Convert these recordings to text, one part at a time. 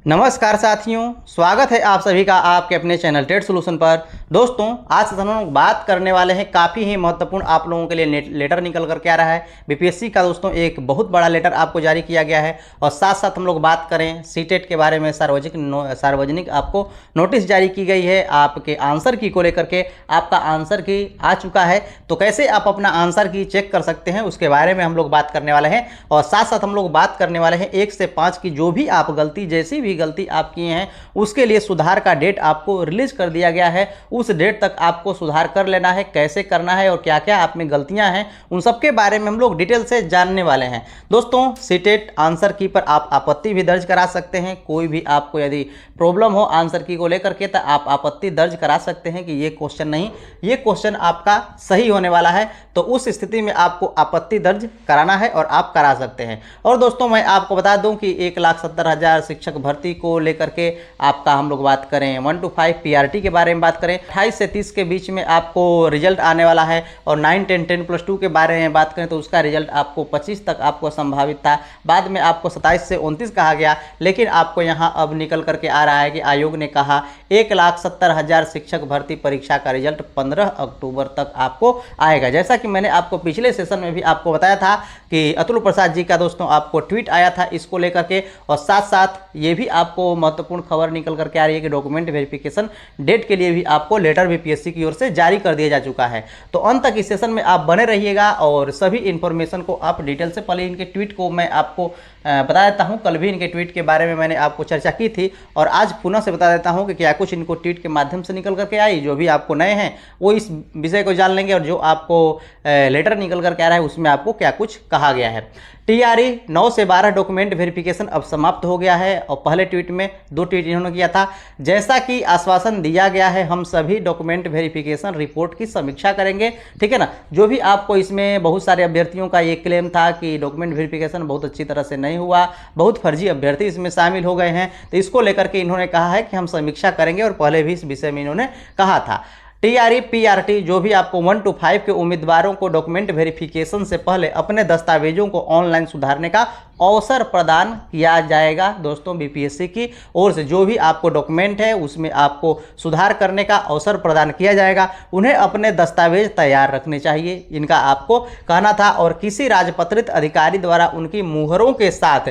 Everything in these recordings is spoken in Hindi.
नमस्कार साथियों, स्वागत है आप सभी का आपके अपने चैनल ट्रेड सॉल्यूशन पर। दोस्तों, आज से हम लोग बात करने वाले हैं काफ़ी ही महत्वपूर्ण आप लोगों के लिए लेटर निकल कर के आ रहा है। बीपीएससी का दोस्तों एक बहुत बड़ा लेटर आपको जारी किया गया है और साथ साथ हम लोग बात करें सीटेट के बारे में। सार्वजनिक आपको नोटिस जारी की गई है आपके आंसर की को लेकर के। आपका आंसर की आ चुका है, तो कैसे आप अपना आंसर की चेक कर सकते हैं उसके बारे में हम लोग बात करने वाले हैं। और साथ साथ हम लोग बात करने वाले हैं 1 से 5 की जो भी आप गलती जैसी भी गलती आप किए हैं उसके लिए सुधार का डेट आपको रिलीज कर दिया गया है। उस डेट तक आपको सुधार कर लेना है, कैसे करना है और क्या क्या आप में गलतियां हैं उन सब के बारे में हम लोग डिटेल से जानने वाले हैं। दोस्तों, सीटेट आंसर की पर आप आपत्ति भी दर्ज करा सकते हैं। कोई भी आपको यदि प्रॉब्लम हो आंसर की को लेकर के तो आप आपत्ति दर्ज करा सकते हैं कि ये क्वेश्चन नहीं, ये क्वेश्चन आपका सही होने वाला है। तो उस स्थिति में आपको आपत्ति दर्ज कराना है और आप करा सकते हैं। और दोस्तों, मैं आपको बता दूं कि 1,70,000 शिक्षक भर्ती को लेकर के आपका हम लोग बात करें 1 to 5 पीआरटी के बारे में बात करें 28 से 30 के बीच में आपको रिजल्ट आने वाला है। और 9, 10, 10+2 के बारे में बात करें तो उसका रिजल्ट आपको 25 तक आपको संभावित था, बाद में आपको 27 से 29 कहा गया। लेकिन आपको यहाँ अब निकल करके आ रहा है कि आयोग ने कहा 1,70,000 शिक्षक भर्ती परीक्षा का रिजल्ट 15 अक्टूबर तक आपको आएगा। जैसा कि मैंने आपको पिछले सेशन में भी आपको बताया था कि अतुल प्रसाद जी का दोस्तों आपको ट्वीट आया था इसको लेकर के। और साथ साथ ये भी आपको महत्वपूर्ण खबर निकल करके आ रही है कि डॉक्यूमेंट वेरिफिकेशन डेट के लिए भी आपको लेटर बीपीएससी की ओर से जारी कर दिया जा चुका है। तो अंत तक इस सेशन में आप बने रहिएगा और सभी इंफॉर्मेशन को आप डिटेल से, पहले इनके ट्वीट को मैं आपको बता देता हूं। कल भी इनके ट्वीट के बारे में मैंने आपको चर्चा की थी और आज पुनः से बता देता हूं कि क्या कुछ इनको ट्वीट के माध्यम से निकल करके आई। जो भी आपको नए हैं वो इस विषय को जान लेंगे और जो आपको लेटर निकल करके आ रहा है उसमें आपको क्या कुछ कहा गया है। टीआरई 9 से 12 डॉक्यूमेंट वेरिफिकेशन अब समाप्त हो गया है। और पहले ट्वीट में 2 ट्वीट इन्होंने किया था, जैसा कि आश्वासन दिया गया है हम सभी डॉक्यूमेंट वेरिफिकेशन रिपोर्ट की समीक्षा करेंगे। ठीक है ना। जो भी आपको इसमें बहुत सारे अभ्यर्थियों का ये क्लेम था कि डॉक्यूमेंट वेरिफिकेशन बहुत अच्छी तरह से नहीं हुआ, बहुत फर्जी अभ्यर्थी इसमें शामिल हो गए हैं, तो इसको लेकर के इन्होंने कहा है कि हम समीक्षा करेंगे। और पहले भी इस विषय में इन्होंने कहा था। टीआरई पीआरटी जो भी आपको 1 to 5 के उम्मीदवारों को डॉक्यूमेंट वेरिफिकेशन से पहले अपने दस्तावेजों को ऑनलाइन सुधारने का अवसर प्रदान किया जाएगा। दोस्तों, बीपीएससी की ओर से जो भी आपको डॉक्यूमेंट है उसमें आपको सुधार करने का अवसर प्रदान किया जाएगा। उन्हें अपने दस्तावेज तैयार रखने चाहिए, इनका आपको कहना था। और किसी राजपत्रित अधिकारी द्वारा उनकी मुहरों के साथ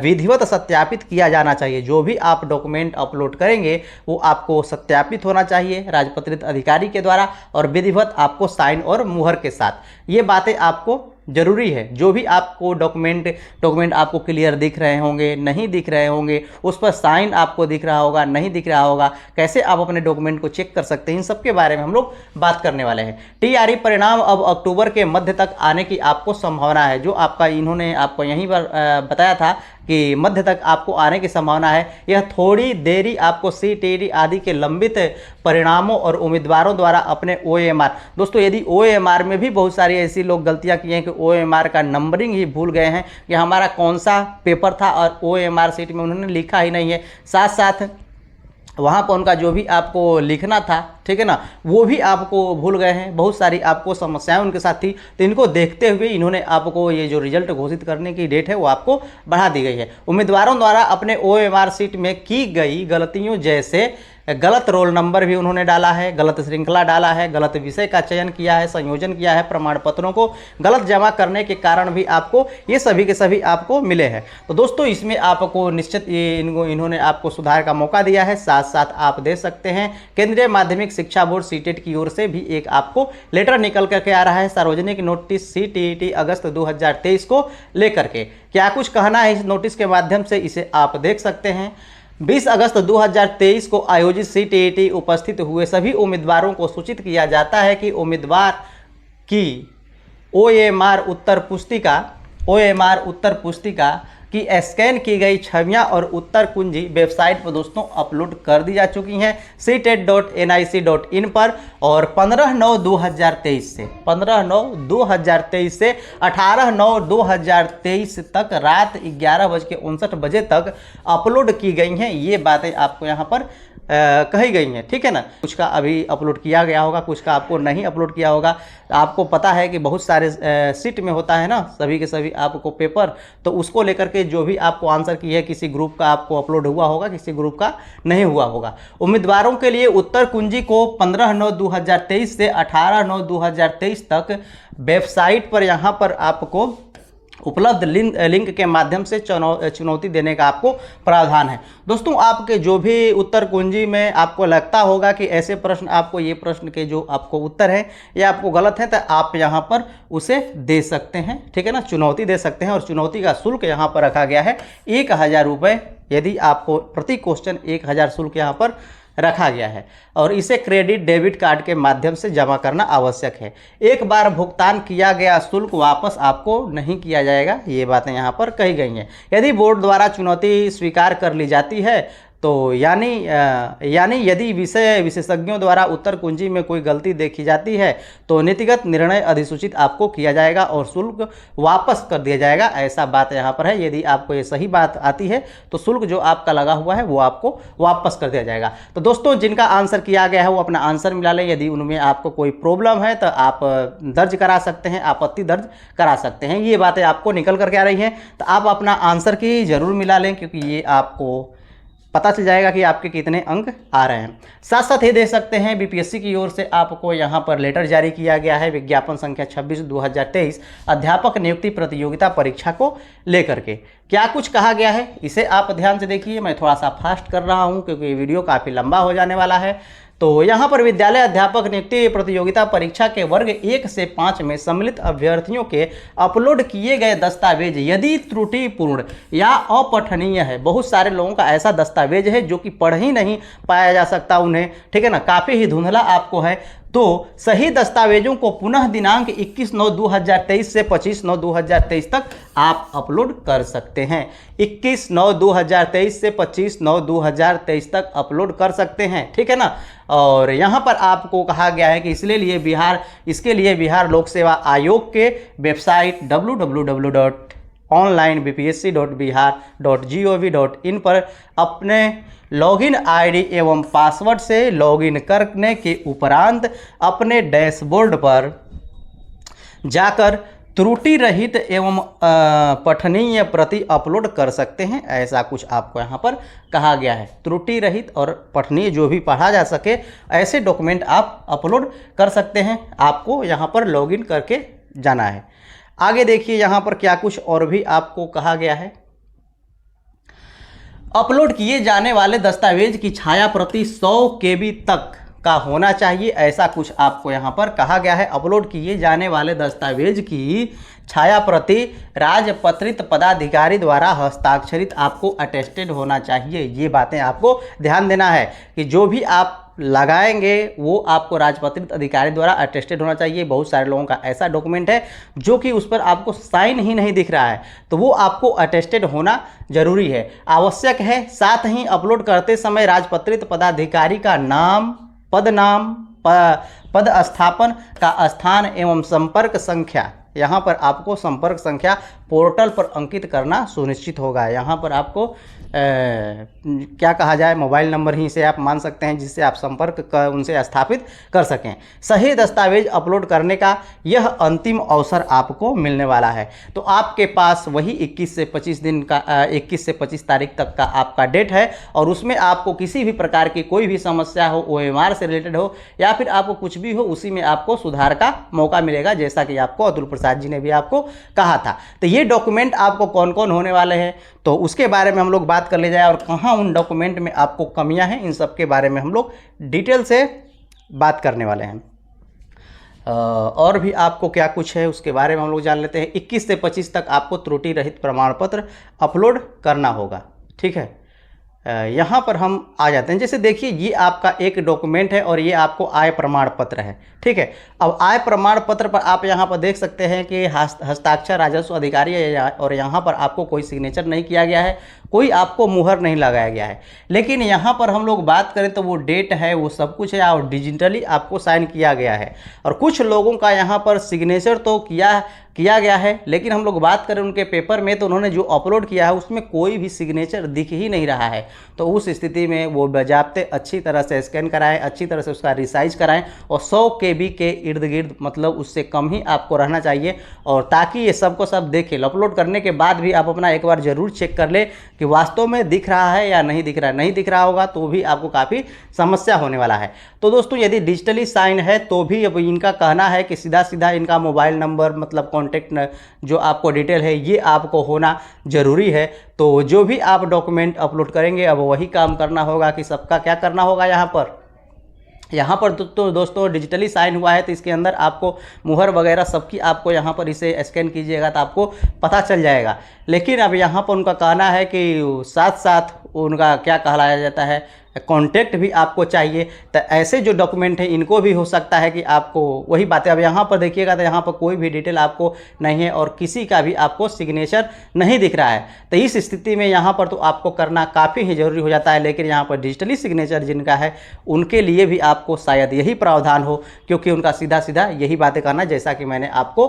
विधिवत सत्यापित किया जाना चाहिए। जो भी आप डॉक्यूमेंट अपलोड करेंगे वो आपको सत्यापित होना चाहिए राजपत्रित अधिकारी के द्वारा और विधिवत आपको साइन और मुहर के साथ। ये बातें आपको जरूरी है। जो भी आपको डॉक्यूमेंट आपको क्लियर दिख रहे होंगे, नहीं दिख रहे होंगे, उस पर साइन आपको दिख रहा होगा, नहीं दिख रहा होगा, कैसे आप अपने डॉक्यूमेंट को चेक कर सकते हैं, इन सब के बारे में हम लोग बात करने वाले हैं। टीआरई परिणाम अब अक्टूबर के मध्य तक आने की आपको संभावना है। जो आपका इन्होंने आपको यहीं पर बताया था कि मध्य तक आपको आने की संभावना है। यह थोड़ी देरी आपको सीटीईटी आदि के लंबित परिणामों और उम्मीदवारों द्वारा अपने ओएमआर, दोस्तों यदि ओएमआर में भी बहुत सारी ऐसी लोग गलतियां की हैं कि ओएमआर का नंबरिंग ही भूल गए हैं कि हमारा कौन सा पेपर था और ओएमआर सीट में उन्होंने लिखा ही नहीं है, साथ साथ वहाँ पर उनका जो भी आपको लिखना था, ठीक है ना, वो भी आपको भूल गए हैं। बहुत सारी आपको समस्याएं उनके साथ थी। तो इनको देखते हुए इन्होंने आपको ये जो रिजल्ट घोषित करने की डेट है वो आपको बढ़ा दी गई है। उम्मीदवारों द्वारा अपने ओएमआर सीट में की गई गलतियों जैसे गलत रोल नंबर भी उन्होंने डाला है, गलत श्रृंखला डाला है, गलत विषय का चयन किया है, संयोजन किया है, प्रमाण पत्रों को गलत जमा करने के कारण भी आपको ये सभी के सभी आपको मिले हैं। तो दोस्तों, इसमें आपको निश्चित इन्होंने आपको सुधार का मौका दिया है। साथ साथ आप दे सकते हैं केंद्रीय माध्यमिक शिक्षा बोर्ड सीटेट की ओर से भी एक आपको लेटर निकल करके आ रहा है, सार्वजनिक नोटिस सीटीईटी अगस्त 2023 को लेकर के। क्या कुछ कहना है इस नोटिस के माध्यम से, इसे आप देख सकते हैं। 20 अगस्त 2023 को आयोजित सीटीईटी उपस्थित हुए सभी उम्मीदवारों को सूचित किया जाता है कि उम्मीदवार की ओएमआर उत्तर पुस्तिका की स्कैन की गई छवियां और उत्तर कुंजी वेबसाइट पर दोस्तों अपलोड कर दी जा चुकी हैं ctet.nic.in पर। और 15/9/2023 से 18/9/2023 तक रात 11:59 तक अपलोड की गई हैं। ये बातें आपको यहाँ पर कही गई हैं, ठीक है ना। कुछ का अभी अपलोड किया गया होगा, कुछ का आपको नहीं अपलोड किया होगा। आपको पता है कि बहुत सारे सीट में होता है ना, सभी के सभी आपको पेपर, तो उसको लेकर के जो भी आपको आंसर की है, किसी ग्रुप का आपको अपलोड हुआ होगा, किसी ग्रुप का नहीं हुआ होगा। उम्मीदवारों के लिए उत्तर कुंजी को 15/9/2023 से 18/9/2023 तक वेबसाइट पर यहाँ पर आपको उपलब्ध लिंक के माध्यम से चुनौती देने का आपको प्रावधान है। दोस्तों, आपके जो भी उत्तर कुंजी में आपको लगता होगा कि ऐसे प्रश्न, आपको ये प्रश्न के जो आपको उत्तर है ये आपको गलत है, तो आप यहाँ पर उसे दे सकते हैं, ठीक है ना, चुनौती दे सकते हैं। और चुनौती का शुल्क यहाँ पर रखा गया है 1000 रुपये। यदि आपको प्रति क्वेश्चन 1000 शुल्क यहाँ पर रखा गया है और इसे क्रेडिट डेबिट कार्ड के माध्यम से जमा करना आवश्यक है। एक बार भुगतान किया गया शुल्क वापस आपको नहीं किया जाएगा, ये बातें यहाँ पर कही गई हैं। यदि बोर्ड द्वारा चुनौती स्वीकार कर ली जाती है तो यानी यदि विशेषज्ञों द्वारा उत्तर कुंजी में कोई गलती देखी जाती है तो नीतिगत निर्णय अधिसूचित आपको किया जाएगा और शुल्क वापस कर दिया जाएगा, ऐसा बात यहाँ पर है। यदि आपको ये सही बात आती है तो शुल्क जो आपका लगा हुआ है वो आपको वापस कर दिया जाएगा। तो दोस्तों, जिनका आंसर किया गया है वो अपना आंसर मिला लें। यदि उनमें आपको कोई प्रॉब्लम है तो आप दर्ज करा सकते हैं, आपत्ति दर्ज करा सकते हैं। ये बातें आपको निकल करके आ रही हैं तो आप अपना आंसर की ज़रूर मिला लें, क्योंकि ये आपको पता चल जाएगा कि आपके कितने अंक आ रहे हैं। साथ साथ ये देख सकते हैं बीपीएससी की ओर से आपको यहाँ पर लेटर जारी किया गया है, विज्ञापन संख्या 26/2023 अध्यापक नियुक्ति प्रतियोगिता परीक्षा को लेकर के। क्या कुछ कहा गया है इसे आप ध्यान से देखिए। मैं थोड़ा सा फास्ट कर रहा हूँ क्योंकि ये वीडियो काफ़ी लंबा हो जाने वाला है। तो यहाँ पर विद्यालय अध्यापक नियुक्ति प्रतियोगिता परीक्षा के वर्ग 1 से 5 में सम्मिलित अभ्यर्थियों के अपलोड किए गए दस्तावेज यदि त्रुटिपूर्ण या अपठनीय है, बहुत सारे लोगों का ऐसा दस्तावेज है जो कि पढ़ ही नहीं पाया जा सकता उन्हें, ठीक है ना, काफ़ी ही धुंधला आपको है, तो सही दस्तावेजों को पुनः दिनांक 21/9/2023 से 25/9/2023 तक आप अपलोड कर सकते हैं। 21/9/2023 से 25/9/2023 तक अपलोड कर सकते हैं, ठीक है ना। और यहाँ पर आपको कहा गया है कि इसके लिए बिहार लोक सेवा आयोग के वेबसाइट www.onlinebpsc.bihar.gov.in पर अपने लॉगिन आईडी एवं पासवर्ड से लॉगिन करने के उपरांत अपने डैशबोर्ड पर जाकर त्रुटि रहित एवं पठनीय प्रति अपलोड कर सकते हैं, ऐसा कुछ आपको यहाँ पर कहा गया है। त्रुटि रहित और पठनीय जो भी पढ़ा जा सके ऐसे डॉक्यूमेंट आप अपलोड कर सकते हैं, आपको यहाँ पर लॉगिन करके जाना है। आगे देखिए यहाँ पर क्या कुछ और भी आपको कहा गया है। अपलोड किए जाने वाले दस्तावेज की छाया प्रति 100 KB तक का होना चाहिए, ऐसा कुछ आपको यहाँ पर कहा गया है। अपलोड किए जाने वाले दस्तावेज की छाया प्रति राजपत्रित पदाधिकारी द्वारा हस्ताक्षरित आपको अटेस्टेड होना चाहिए। ये बातें आपको ध्यान देना है कि जो भी आप लगाएंगे वो आपको राजपत्रित अधिकारी द्वारा अटेस्टेड होना चाहिए। बहुत सारे लोगों का ऐसा डॉक्यूमेंट है जो कि उस पर आपको साइन ही नहीं दिख रहा है, तो वो आपको अटेस्टेड होना जरूरी है, आवश्यक है। साथ ही अपलोड करते समय राजपत्रित पदाधिकारी का नाम, पद स्थापन का स्थान एवं संपर्क संख्या, यहाँ पर आपको संपर्क संख्या पोर्टल पर अंकित करना सुनिश्चित होगा। यहाँ पर आपको क्या कहा जाए, मोबाइल नंबर ही से आप मान सकते हैं जिससे आप संपर्क उनसे स्थापित कर सकें। सही दस्तावेज अपलोड करने का यह अंतिम अवसर आपको मिलने वाला है। तो आपके पास वही 21 से 25 तारीख तक का आपका डेट है और उसमें आपको किसी भी प्रकार की कोई भी समस्या हो, OMR से रिलेटेड हो या फिर आपको कुछ भी हो, उसी में आपको सुधार का मौका मिलेगा, जैसा कि आपको अतुल प्रसाद जी ने भी आपको कहा था। तो ये डॉक्यूमेंट आपको कौन कौन होने वाले हैं तो उसके बारे में हम लोग बात कर ले जाए और कहाँ उन डॉक्यूमेंट में आपको कमियां हैं, इन सब के बारे में हम लोग डिटेल से बात करने वाले हैं। और भी आपको क्या कुछ है उसके बारे में हम लोग जान लेते हैं। 21 से 25 तक आपको त्रुटि रहित प्रमाण पत्र अपलोड करना होगा, ठीक है। यहाँ पर हम आ जाते हैं। जैसे देखिए ये आपका एक डॉक्यूमेंट है और ये आपको आय प्रमाण पत्र है, ठीक है। अब आय प्रमाण पत्र पर आप यहाँ पर देख सकते हैं कि हस्ताक्षर राजस्व अधिकारी है और यहाँ पर आपको कोई सिग्नेचर नहीं किया गया है, कोई आपको मुहर नहीं लगाया गया है। लेकिन यहाँ पर हम लोग बात करें तो वो डेट है, वो सब कुछ है और डिजिटली आपको साइन किया गया है। और कुछ लोगों का यहाँ पर सिग्नेचर तो किया किया गया है। लेकिन हम लोग बात करें उनके पेपर में तो उन्होंने जो अपलोड किया है उसमें कोई भी सिग्नेचर दिख ही नहीं रहा है। तो उस स्थिति में वो बजाते अच्छी तरह से स्कैन कराएं, अच्छी तरह से उसका रिसाइज कराएं और 100 KB के इर्द गिर्द, मतलब उससे कम ही आपको रहना चाहिए, और ताकि ये सबको सब देखें। अपलोड करने के बाद भी आप अपना एक बार ज़रूर चेक कर ले कि वास्तव में दिख रहा है या नहीं दिख रहा है। नहीं दिख रहा होगा तो भी आपको काफ़ी समस्या होने वाला है। तो दोस्तों यदि डिजिटली साइन है तो भी अब इनका कहना है कि सीधा सीधा इनका मोबाइल नंबर, मतलब कॉन्टैक्ट जो आपको डिटेल है ये आपको होना ज़रूरी है। तो जो भी आप डॉक्यूमेंट अपलोड करेंगे अब वही काम करना होगा कि सबका क्या करना होगा। यहाँ पर तो दोस्तों डिजिटली साइन हुआ है तो इसके अंदर आपको मुहर वगैरह सबकी आपको यहाँ पर इसे स्कैन कीजिएगा तो आपको पता चल जाएगा। लेकिन अब यहाँ पर उनका कहना है कि साथ साथ उनका क्या कहलाया जाता है, कॉन्टैक्ट भी आपको चाहिए। तो ऐसे जो डॉक्यूमेंट हैं इनको भी हो सकता है कि आपको वही बातें, अब यहाँ पर देखिएगा तो यहाँ पर कोई भी डिटेल आपको नहीं है और किसी का भी आपको सिग्नेचर नहीं दिख रहा है। तो इस स्थिति में यहाँ पर तो आपको करना काफ़ी ही ज़रूरी हो जाता है। लेकिन यहाँ पर डिजिटली सिग्नेचर जिनका है उनके लिए भी आपको शायद यही प्रावधान हो, क्योंकि उनका सीधा सीधा यही बातें करना, जैसा कि मैंने आपको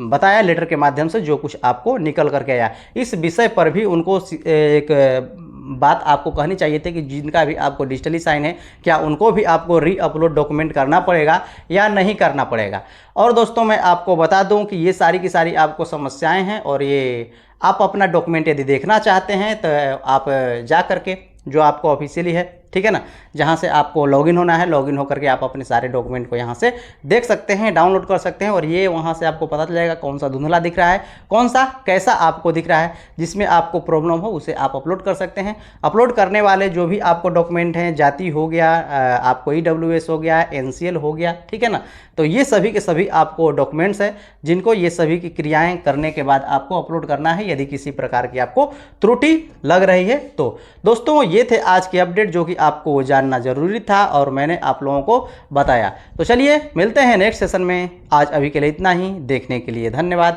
बताया लेटर के माध्यम से जो कुछ आपको निकल करके आया। इस विषय पर भी उनको एक बात आपको कहनी चाहिए थी कि जिनका भी आपको डिजिटली साइन है क्या उनको भी आपको री अपलोड डॉक्यूमेंट करना पड़ेगा या नहीं करना पड़ेगा। और दोस्तों मैं आपको बता दूं कि ये सारी की सारी आपको समस्याएं हैं और ये आप अपना डॉक्यूमेंट यदि देखना चाहते हैं तो आप जा करके जो आपको ऑफिशियली है, ठीक है ना, जहाँ से आपको लॉगिन होना है, लॉगिन होकर के आप अपने सारे डॉक्यूमेंट को यहाँ से देख सकते हैं, डाउनलोड कर सकते हैं। और ये वहाँ से आपको पता चल जाएगा कौन सा धुंधला दिख रहा है, कौन सा कैसा आपको दिख रहा है, जिसमें आपको प्रॉब्लम हो उसे आप अपलोड कर सकते हैं। अपलोड करने वाले जो भी आपको डॉक्यूमेंट हैं, जाति हो गया, आपको EWS हो गया, NCL हो गया, ठीक है ना, तो ये सभी के सभी आपको डॉक्यूमेंट्स हैं जिनको ये सभी की क्रियाएं करने के बाद आपको अपलोड करना है यदि किसी प्रकार की आपको त्रुटि लग रही है तो। दोस्तों ये थे आज की अपडेट जो कि आपको जानना जरूरी था और मैंने आप लोगों को बताया। तो चलिए मिलते हैं नेक्स्ट सेशन में। आज अभी के लिए इतना ही। देखने के लिए धन्यवाद।